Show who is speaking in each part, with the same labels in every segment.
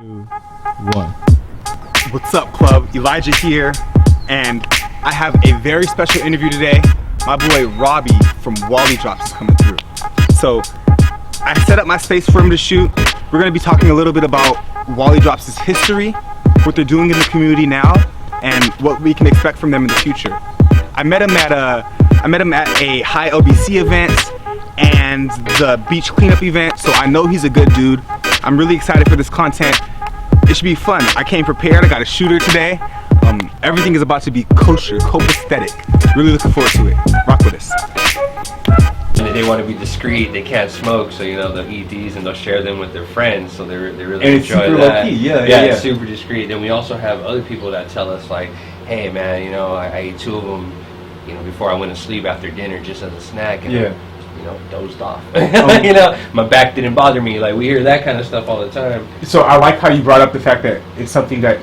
Speaker 1: 2, 1.
Speaker 2: What's up, club? Elijah here, and I have a very special interview today. My boy Robbie from Wally Drops is coming through. So I set up my space for him to shoot. We're going to be talking a little bit about Wally Drops' history, what they're doing in the community now, and what we can expect from them in the future. I met him at a high LBC event and the beach cleanup event, so I know he's a good dude. I'm really excited for this content. It should be fun. I came prepared. I got a shooter today. Everything is about to be kosher, copacetic. Really looking forward to it. Rock with us.
Speaker 3: And they want to be discreet. They can't smoke, so they'll eat these and they'll share them with their friends. So they really
Speaker 2: and
Speaker 3: enjoy
Speaker 2: super
Speaker 3: that.
Speaker 2: Low key. Yeah.
Speaker 3: It's super discreet. Then we also have other people that tell us like, hey man, I ate 2 of them, before I went to sleep after dinner just as a snack. And dozed off. My back didn't bother me. Like, we hear that kind of stuff all the time.
Speaker 2: So I like how you brought up the fact that it's something that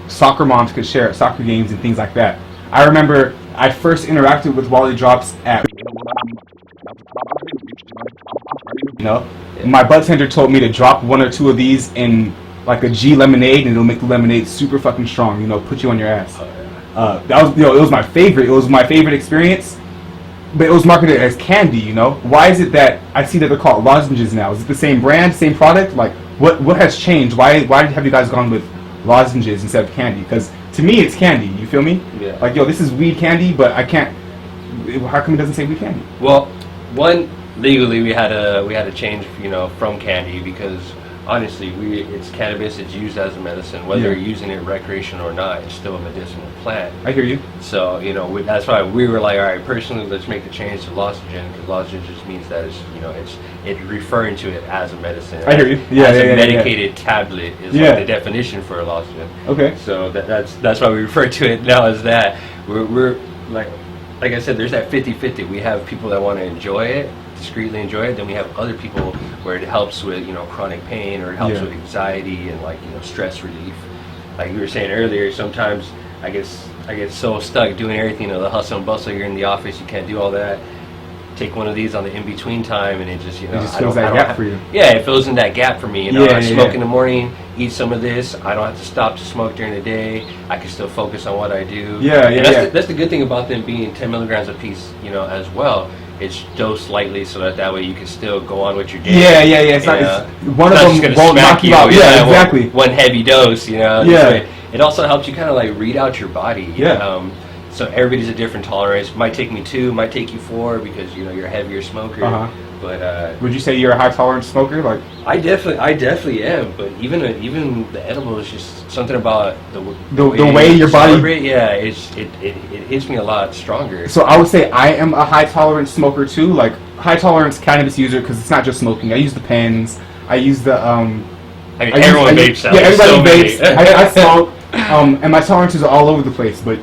Speaker 2: soccer moms could share at soccer games and things like that. I remember I first interacted with Wally Drops at, my bartender told me to drop 1 or 2 of these in like a G lemonade, and it'll make the lemonade super fucking strong. Put you on your ass. That was, it was my favorite. It was my favorite experience. But it was marketed as candy, Why is it that I see that they're called lozenges now? Is it the same brand, same product? Like, what has changed? Why have you guys gone with lozenges instead of candy? Because to me, it's candy. You feel me?
Speaker 3: Yeah.
Speaker 2: Like, this is weed candy, but I can't. How come it doesn't say weed candy?
Speaker 3: Well, one, legally we had to change, from candy because honestly, it's cannabis. It's used as a medicine, whether you're using it recreational or not. It's still a medicinal plant.
Speaker 2: I hear you.
Speaker 3: So that's why we were like, all right, personally, let's make the change to lozengen, because lozengen just means that it's referring to it as a medicine.
Speaker 2: I hear you.
Speaker 3: As a medicated tablet is like the definition for a lozenge.
Speaker 2: Okay.
Speaker 3: So that's why we refer to it now as that. We're like I said, there's that 50-50. We have people that want to enjoy it, discreetly enjoy it. Then we have other people where it helps with chronic pain, or it helps with anxiety and stress relief. Like we were saying earlier, sometimes I get so stuck doing everything, the hustle and bustle. You're in the office, you can't do all that. Take one of these on the in-between time, and it just
Speaker 2: it just fills that gap for you.
Speaker 3: Yeah, it fills in that gap for me. I smoke in the morning, eat some of this. I don't have to stop to smoke during the day. I can still focus on what I do. That's the good thing about them being 10 milligrams a piece, as well. It's dosed lightly so that way you can still go on with your day.
Speaker 2: It's not one of them won't knock you out. Yeah, exactly.
Speaker 3: One heavy dose, It also helps you kind of like read out your body. So everybody's a different tolerance. Might take me 2, might take you 4 because you're a heavier smoker. But
Speaker 2: would you say you're a high tolerance smoker? Like,
Speaker 3: I definitely am. But even the edible is just something about the
Speaker 2: way your body.
Speaker 3: It hits me a lot stronger.
Speaker 2: So I would say I am a high tolerance smoker too. Like, high tolerance cannabis user, because it's not just smoking. I use the pens. I use the
Speaker 3: everyone vapes.
Speaker 2: Yeah, everybody vapes. I smoke. And my tolerances are all over the place. But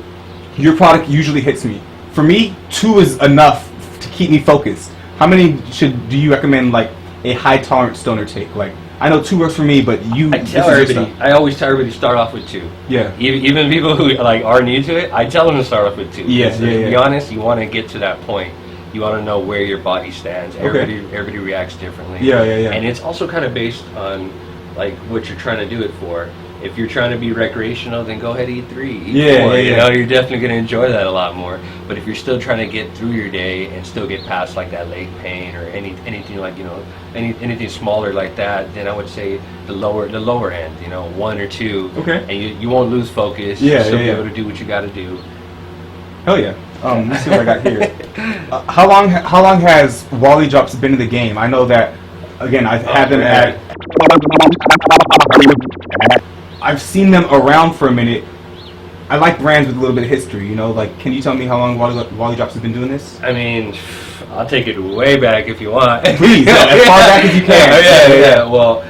Speaker 2: your product usually hits me. For me, 2 is enough to keep me focused. How many do you recommend, like, a high tolerance stoner take? Like, I know 2 works for me, but
Speaker 3: I always tell everybody to start off with 2.
Speaker 2: Yeah.
Speaker 3: Even people who are new to it, I tell them to start off with 2. To be honest, you want to get to that point. You want to know where your body stands. Everybody reacts differently. And it's also kind of based on like what you're trying to do it for. If you're trying to be recreational, then go ahead and eat 3, eat 4. You're definitely going to enjoy that a lot more. But if you're still trying to get through your day and still get past like that leg pain or anything like anything smaller like that, then I would say the lower end, 1 or 2.
Speaker 2: Okay.
Speaker 3: And you won't lose focus. You'll still be able to do what you got to do.
Speaker 2: Hell yeah. Let's see what I got here. How long has Wally Drops been in the game? I know that, again, I've had them at. I've seen them around for a minute. I like brands with a little bit of history, Like, can you tell me how long Wally Drops has been doing this?
Speaker 3: I mean, I'll take it way back if you want.
Speaker 2: Please, as far back as you can.
Speaker 3: Well,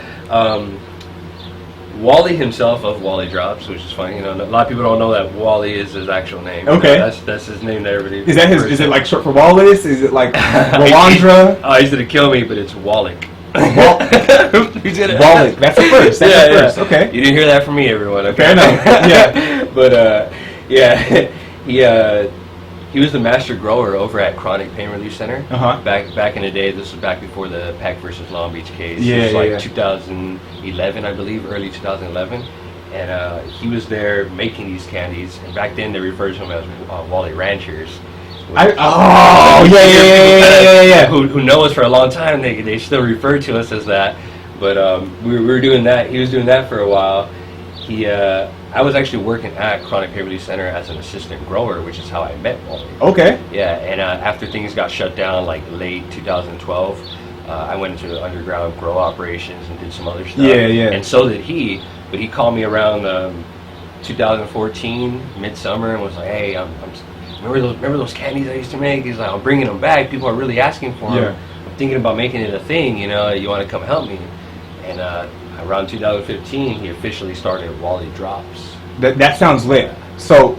Speaker 3: Wally himself of Wally Drops, which is funny. A lot of people don't know that Wally is his actual name.
Speaker 2: Okay.
Speaker 3: That's his name that everybody.
Speaker 2: Is that his? Is it like short for Wallace? Is it like Walandra?
Speaker 3: He's gonna kill me, but it's Wallach.
Speaker 2: Wallach. That's the first. That's the first. Okay.
Speaker 3: You didn't hear that from me, everyone. Okay.
Speaker 2: Fair enough.
Speaker 3: But He was the master grower over at Chronic Pain Relief Center. Back in the day. This was back before the Peck versus Long Beach case. It was 2011, I believe, early 2011. And he was there making these candies. And back then they referred to him as Wally Ranchers. Who know us for a long time? They still refer to us as that. But we were doing that. He was doing that for a while. I was actually working at Chronic Pain Relief Center as an assistant grower, which is how I met Wally.
Speaker 2: Okay.
Speaker 3: Yeah, and after things got shut down, like late 2012, I went into underground grow operations and did some other stuff. And so did he. But he called me around 2014, midsummer, and was like, "Hey, remember those candies I used to make?" He's like, "I'm bringing them back. People are really asking for them. I'm thinking about making it a thing. You want to come help me?" And around 2015, he officially started Wally Drops.
Speaker 2: That sounds lit. So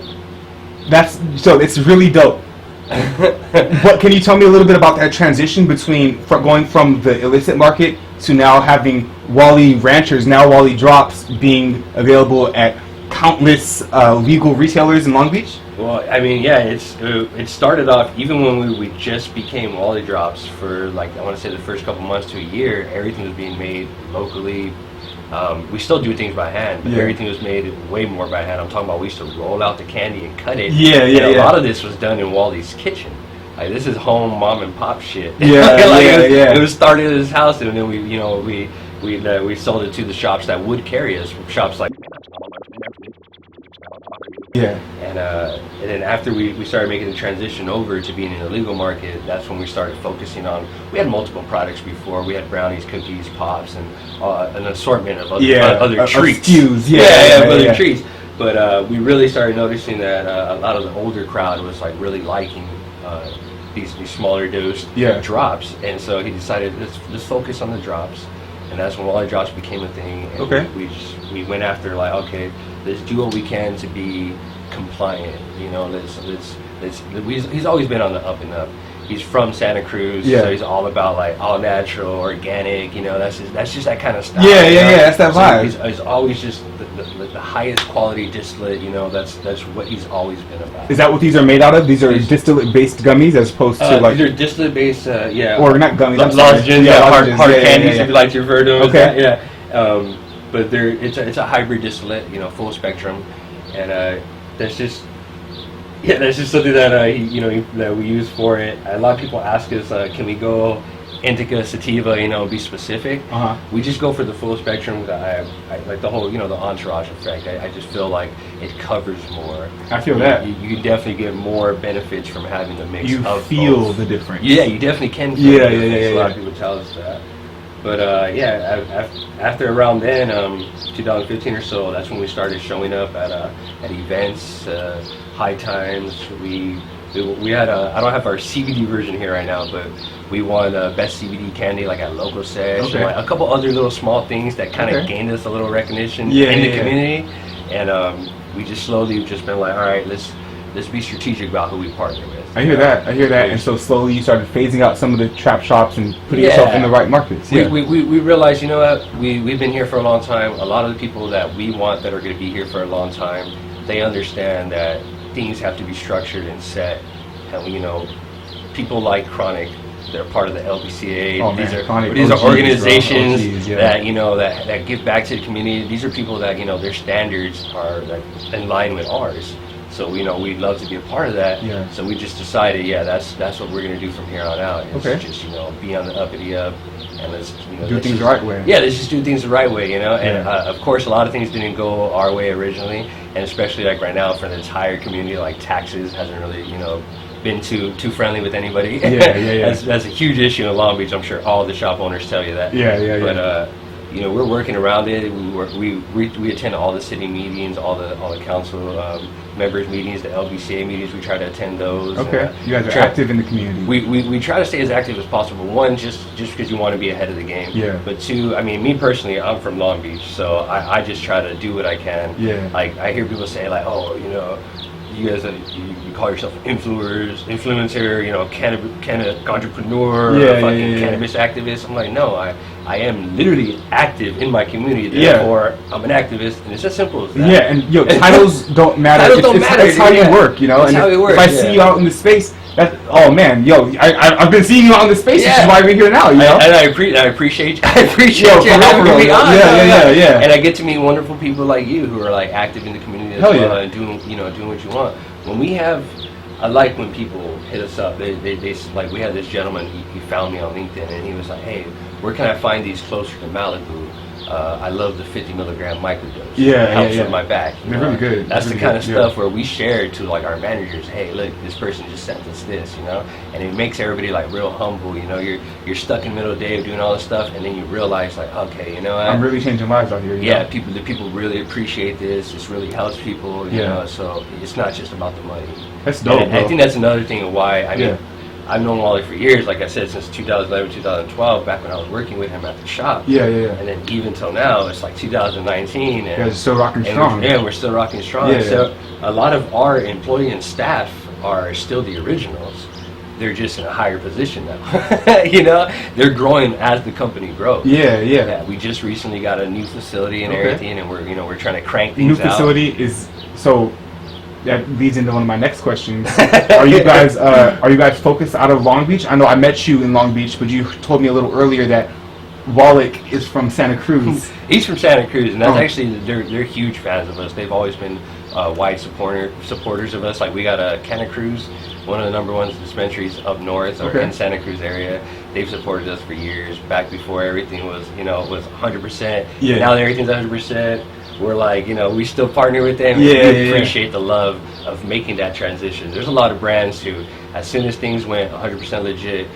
Speaker 2: it's really dope. But can you tell me a little bit about that transition going from the illicit market to now having Wally Ranchers, now Wally Drops, being available at countless legal retailers in Long Beach?
Speaker 3: Well, I mean, yeah, it started off even when we just became Wally Drops. For I want to say the first couple months to a year, everything was being made locally. We still do things by hand, but everything was made way more by hand. I'm talking about we used to roll out the candy and cut it. A lot of this was done in Wally's kitchen. Like, this is home mom and pop shit. It was started at his house, and then we sold it to the shops that would carry us, shops like. And then after we started making the transition over to being in the legal market, that's when we started focusing on. We had multiple products before. We had brownies, cookies, pops, and an assortment of other treats. Other treats. But we really started noticing that a lot of the older crowd was really liking these smaller dose drops, and so he decided let's focus on the drops, and that's when Wally Drops became a thing. And we went after okay, let's do what we can to be compliant. He's always been on the up and up. He's from Santa Cruz, so he's all about all natural, organic. That's just that kind of style.
Speaker 2: That's that vibe.
Speaker 3: So he's always just the highest quality distillate. That's what he's always been about.
Speaker 2: Is that what these are made out of? These are distillate-based gummies, as opposed to
Speaker 3: these are distillate-based,
Speaker 2: or not gummies.
Speaker 3: Hard candies, if you like to refer to them.
Speaker 2: Okay.
Speaker 3: But it's a hybrid distillate, full spectrum, and that's just something that that we use for it. A lot of people ask us, can we go indica, sativa, be specific? We just go for the full spectrum. I like the whole, the entourage effect. I just feel like it covers more.
Speaker 2: I feel that.
Speaker 3: You definitely get more benefits from having the mix.
Speaker 2: You feel both. The difference.
Speaker 3: Yeah, you definitely can feel the difference. A lot of people tell us that. But after around then, 2015 or so, that's when we started showing up at events, high times. We had I don't have our CBD version here right now, but we won best CBD candy at Local Sesh, and a couple other little small things that kind of gained us a little recognition in the community. And we just slowly just been all right, let's be strategic about who we partner with.
Speaker 2: I hear that. And so slowly you started phasing out some of the trap shops and putting yourself in the right markets.
Speaker 3: We realized, we've been here for a long time. A lot of the people that we want that are going to be here for a long time, they understand that things have to be structured and set. And people like Chronic, they're part of the LBCA. These are organizations that give back to the community. These are people that their standards are in line with ours. So we'd love to be a part of that. So we just decided, that's what we're going to do from here on out. It's just be on the uppity up, and let's
Speaker 2: do things the right way.
Speaker 3: Yeah, let's just do things the right way. And of course, a lot of things didn't go our way originally, and especially right now for the entire community, taxes hasn't really been too friendly with anybody. That's a huge issue in Long Beach. I'm sure all the shop owners tell you that. But we're working around it. We attend all the city meetings, all the council members meetings, the LBCA meetings. We try to attend those.
Speaker 2: Okay, you guys are active in the community.
Speaker 3: We try to stay as active as possible. One, just because you want to be ahead of the game. But two, I mean, me personally, I'm from Long Beach, so I just try to do what I can. I hear people say you guys, you call yourself influencer, you know, cannabis entrepreneur, cannabis activist. I'm like, no, I am literally active in my community. Therefore, I'm an activist, and it's as simple as that.
Speaker 2: Yeah, and titles don't matter.
Speaker 3: Titles don't matter.
Speaker 2: It's how you work, you know.
Speaker 3: That's
Speaker 2: and
Speaker 3: how it works.
Speaker 2: If I see you out in the space, oh man, I've been seeing you out in the space. Which is why we're here now, you know.
Speaker 3: And I appreciate you having me on.
Speaker 2: Yeah.
Speaker 3: And I get to meet wonderful people like you who are like active in the community as well and doing what you want. When we have, I like when people hit us up. They like, we had this gentleman. He found me on LinkedIn and he was like, hey, where can I find these closer to Malibu? I love the 50 milligram microdose. It helps with my back.
Speaker 2: They're really good.
Speaker 3: That's the kind of stuff where we share to like our managers. Hey, look, this person just sent us this, you know, and it makes everybody like real humble. You know, you're stuck in the middle of the day of doing all this stuff, and then you realize like, okay, you know,
Speaker 2: I'm really changing lives out here.
Speaker 3: Yeah, the people really appreciate this. This really helps people. You know, so it's not just about the money.
Speaker 2: That's dope.
Speaker 3: And I think that's another thing of why. I mean, I've known Wally for years, like I said, since 2011, 2012, back when I was working with him at the shop. And then even till now, it's like 2019. And
Speaker 2: you guys are still rocking strong.
Speaker 3: We're still rocking strong. So a lot of our employee and staff are still the originals. They're just in a higher position now. You know, they're growing as the company grows. Yeah. We just recently got a new facility and everything, and we're trying to crank things out.
Speaker 2: New facility is so. That leads into one of my next questions. Are you guys focused out of Long Beach? I know I met you in Long Beach, but you told me a little earlier that Wally is from Santa Cruz.
Speaker 3: He's from Santa Cruz, and that's actually they're huge fans of us. They've always been wide supporters of us. Like, we got a Cruz, one of the #1 dispensaries up north or in Santa Cruz area. They've supported us for years, back before everything was 100%. Now that everything's 100%. We're like, we still partner with them. We appreciate the love of making that transition. There's a lot of brands who, as soon as things went 100% legit,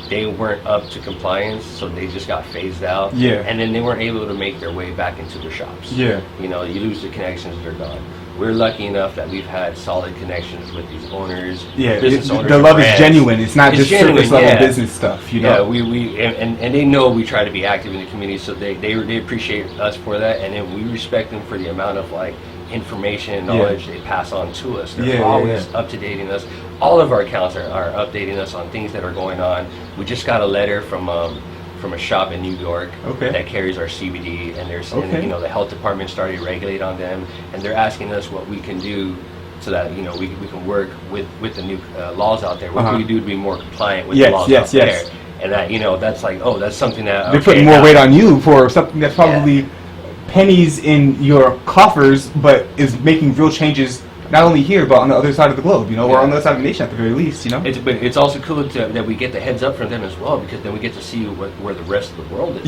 Speaker 3: they weren't up to compliance, so they just got phased out. And then they weren't able to make their way back into the shops. You lose the connections, they're gone. We're lucky enough that we've had solid connections with these owners, business owners.
Speaker 2: The love is genuine. It's not just surface level business stuff.
Speaker 3: Yeah, and they know we try to be active in the community, so they appreciate us for that, and then we respect them for the amount of like information and knowledge they pass on to us. They're always up-to-dating us. All of our accounts are updating us on things that are going on. We just got a letter from a shop in New York that carries our CBD, and they're saying the health department started to regulate on them, and they're asking us what we can do so that we can work with the new laws out there. What can we do to be more compliant with the laws out there? And that that's like, that's something that
Speaker 2: they're putting more weight on you for something that's probably pennies in your coffers, but is making real changes. Not only here, but on the other side of the globe, or on the other side of the nation at the very least,
Speaker 3: But it's also cool that we get the heads up from them as well, because then we get to see where the rest of the world is.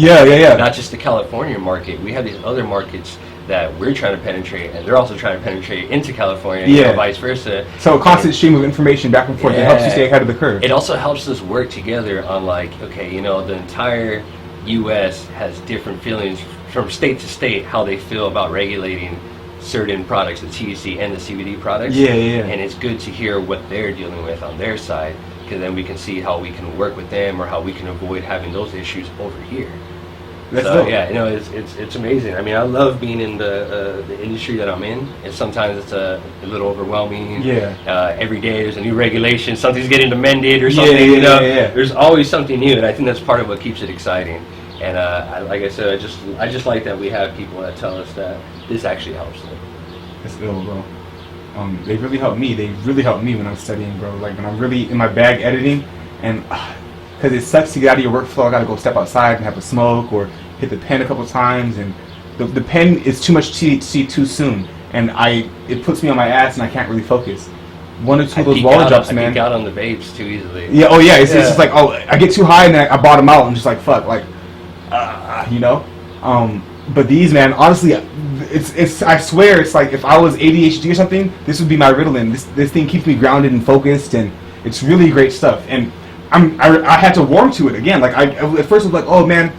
Speaker 3: Not just the California market. We have these other markets that we're trying to penetrate, and they're also trying to penetrate into California, vice versa.
Speaker 2: So a constant stream of information back and forth that helps you stay ahead of the curve.
Speaker 3: It also helps us work together on the entire U.S. has different feelings from state to state, how they feel about regulating certain products, the THC and the CBD products. And it's good to hear what they're dealing with on their side, because then we can see how we can work with them or how we can avoid having those issues over here. It's amazing. I mean, I love being in the industry that I'm in. And sometimes it's a little overwhelming. Every day there's a new regulation, something's getting amended or something. There's always something new, and I think that's part of what keeps it exciting. And like I said, I just like that we have people that tell us that this actually helps them.
Speaker 2: That's ill, bro. They really helped me. They really helped me when I'm studying, bro. Like when I'm really in my bag editing, and because it sucks to get out of your workflow. I gotta go step outside and have a smoke or hit the pen a couple times, and the pen is too much THC too soon, and it puts me on my ass and I can't really focus. One or two of those Wally Drops, man.
Speaker 3: I peek out on the vapes too easily.
Speaker 2: It's just like, I get too high and then I bottom out and just like, fuck, like, but these, man, honestly, it's I swear, it's like if I was ADHD or something, this would be my Ritalin. This thing keeps me grounded and focused, and it's really great stuff. And I had to warm to it again. Like I at first was like, oh man,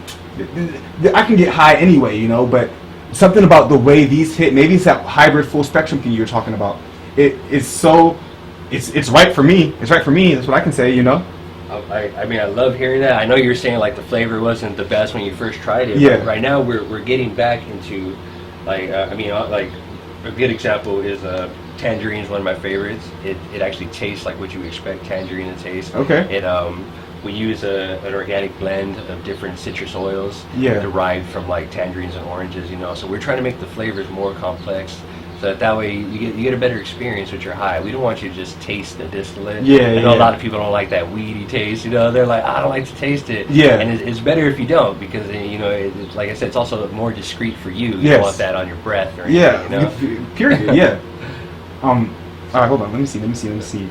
Speaker 2: I can get high anyway, but something about the way these hit, maybe it's that hybrid full spectrum thing you were talking about. It's right for me. It's right for me. That's what I can say,
Speaker 3: I mean, I love hearing that. I know you're saying like the flavor wasn't the best when you first tried it. But right now we're getting back into like a good example is tangerine is one of my favorites. It actually tastes like what you expect tangerine to taste.
Speaker 2: Okay.
Speaker 3: We use an organic blend of different citrus oils derived from like tangerines and oranges, So we're trying to make the flavors more complex, so that way you get a better experience with your high. We don't want you to just taste the distillate. I know a lot of people don't like that weedy taste. They're like, I don't like to taste it. And it's better if you don't, because like I said, it's also more discreet for you. You don't want that on your breath or anything.
Speaker 2: Period. All right, hold on. Let me see.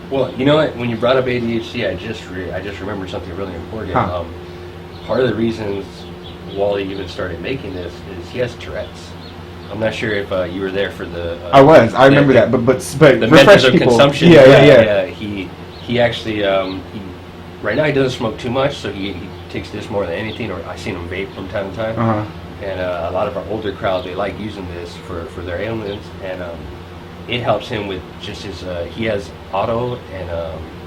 Speaker 3: Well, you know what? When you brought up ADHD, I just remembered something really important. Part of the reasons Wally even started making this is he has Tourette's. I'm not sure if you were there for the.
Speaker 2: I remember that, but
Speaker 3: the methods of consumption. He actually right now he doesn't smoke too much, so he takes this more than anything. Or I've seen him vape from time to time. And a lot of our older crowd, they like using this for their ailments, and it helps him with just his. He has auto and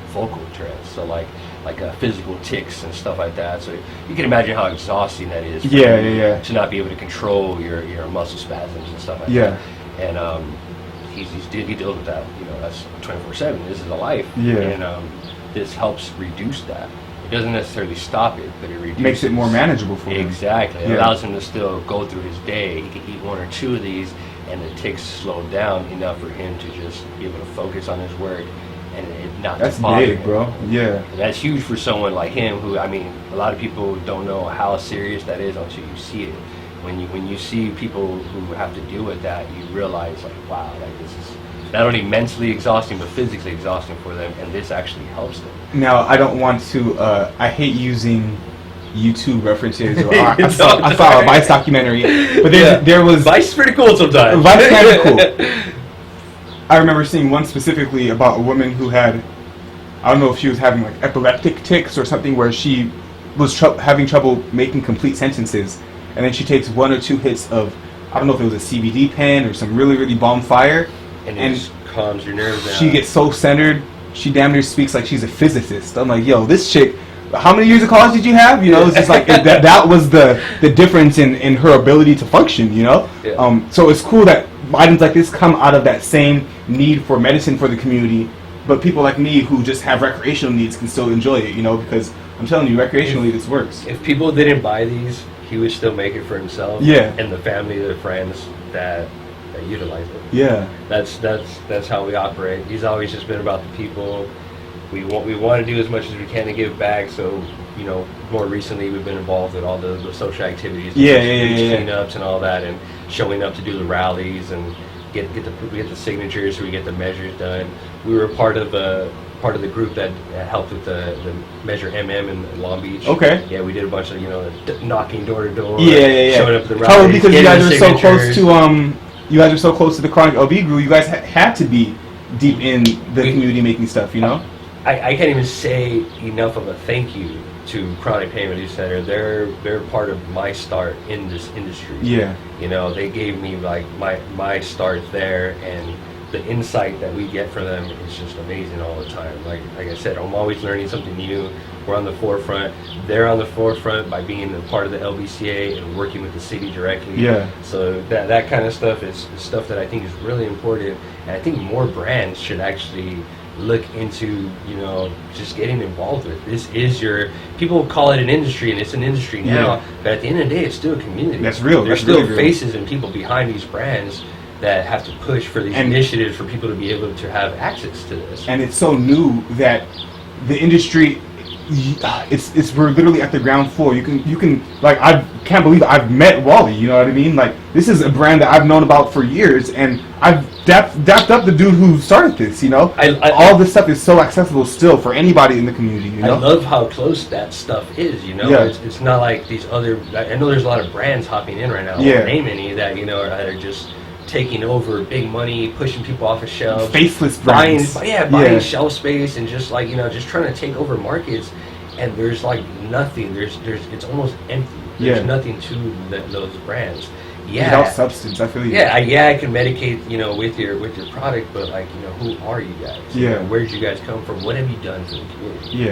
Speaker 3: vocal Tourette's, so like physical tics and stuff like that. So you can imagine how exhausting that is. To not be able to control your muscle spasms and stuff like that. And he deals with that. That's 24/7. This is a life. And this helps reduce that. It doesn't necessarily stop it, but it reduces.
Speaker 2: Makes it more manageable for him.
Speaker 3: Exactly. It allows him to still go through his day. He can eat one or two of these, and the tics slow down enough for him to just be able to focus on his work and it not
Speaker 2: That's
Speaker 3: bother
Speaker 2: big,
Speaker 3: him.
Speaker 2: bro.
Speaker 3: And that's huge for someone like him, who, a lot of people don't know how serious that is until you see it. When you see people who have to deal with that, you realize, like, wow, like, this is not only mentally exhausting but physically exhausting for them, and this actually helps them.
Speaker 2: Now, I don't want to. I hate using YouTube references. Or I saw a Vice documentary, but there was
Speaker 3: Vice is pretty cool sometimes.
Speaker 2: Vice is kind of cool. I remember seeing one specifically about a woman who had, I don't know if she was having like epileptic tics or something, where she was having trouble making complete sentences, and then she takes one or two hits of, I don't know if it was a CBD pen or some really, really bomb fire,
Speaker 3: and it just calms your nerves down.
Speaker 2: She gets so centered, she damn near speaks like she's a physicist. I'm like, yo, this chick, how many years of college did you have? It's just like that was the difference in her ability to function. So it's cool that items like this come out of that same need for medicine for the community, but people like me who just have recreational needs can still enjoy it. Because I'm telling you, recreationally, this works.
Speaker 3: If people didn't buy these, he would still make it for himself. And the family, the friends that utilize it. That's how we operate. He's always just been about the people. We want to do as much as we can to give back. So, more recently we've been involved in all the social activities, cleanups and all that, and showing up to do the rallies and we get the signatures, so we get the measures done. We were part of the group that helped with the Measure MM in Long Beach. Yeah, we did a bunch of knocking door to door. Showing up at the rallies.
Speaker 2: Probably because you guys are so close to you guys are so close to the Chronic LB group. You guys had to be deep in the community making stuff.
Speaker 3: I can't even say enough of a thank you to Chronic Pain Relief Center. They're part of my start in this industry. They gave me like my start there, and the insight that we get from them is just amazing all the time. Like I said, I'm always learning something new. We're on the forefront. They're on the forefront by being a part of the LBCA and working with the city directly. So that kind of stuff is stuff that I think is really important, and I think more brands should actually look into, just getting involved with. This is people call it an industry, and it's an industry now, but at the end of the day, it's still a community.
Speaker 2: That's real.
Speaker 3: There's still faces and people behind these brands that have to push for these initiatives for people to be able to have access to this.
Speaker 2: And it's so new that the industry, we're literally at the ground floor. You can like, I can't believe I've met Wally. You know what I mean? Like, this is a brand that I've known about for years, and I've dapped up the dude who started this. All this stuff is so accessible still for anybody in the community.
Speaker 3: I love how close that stuff is. It's not like these other. I know there's a lot of brands hopping in right now. I won't name any that that are just taking over big money, pushing people off of shelves,
Speaker 2: faceless brands,
Speaker 3: buying shelf space, and just just trying to take over markets. And there's like nothing. It's almost empty. There's nothing to those brands.
Speaker 2: Without substance, I feel you.
Speaker 3: I can medicate, with your product, but who are you guys? Where did you guys come from? What have you done for the community?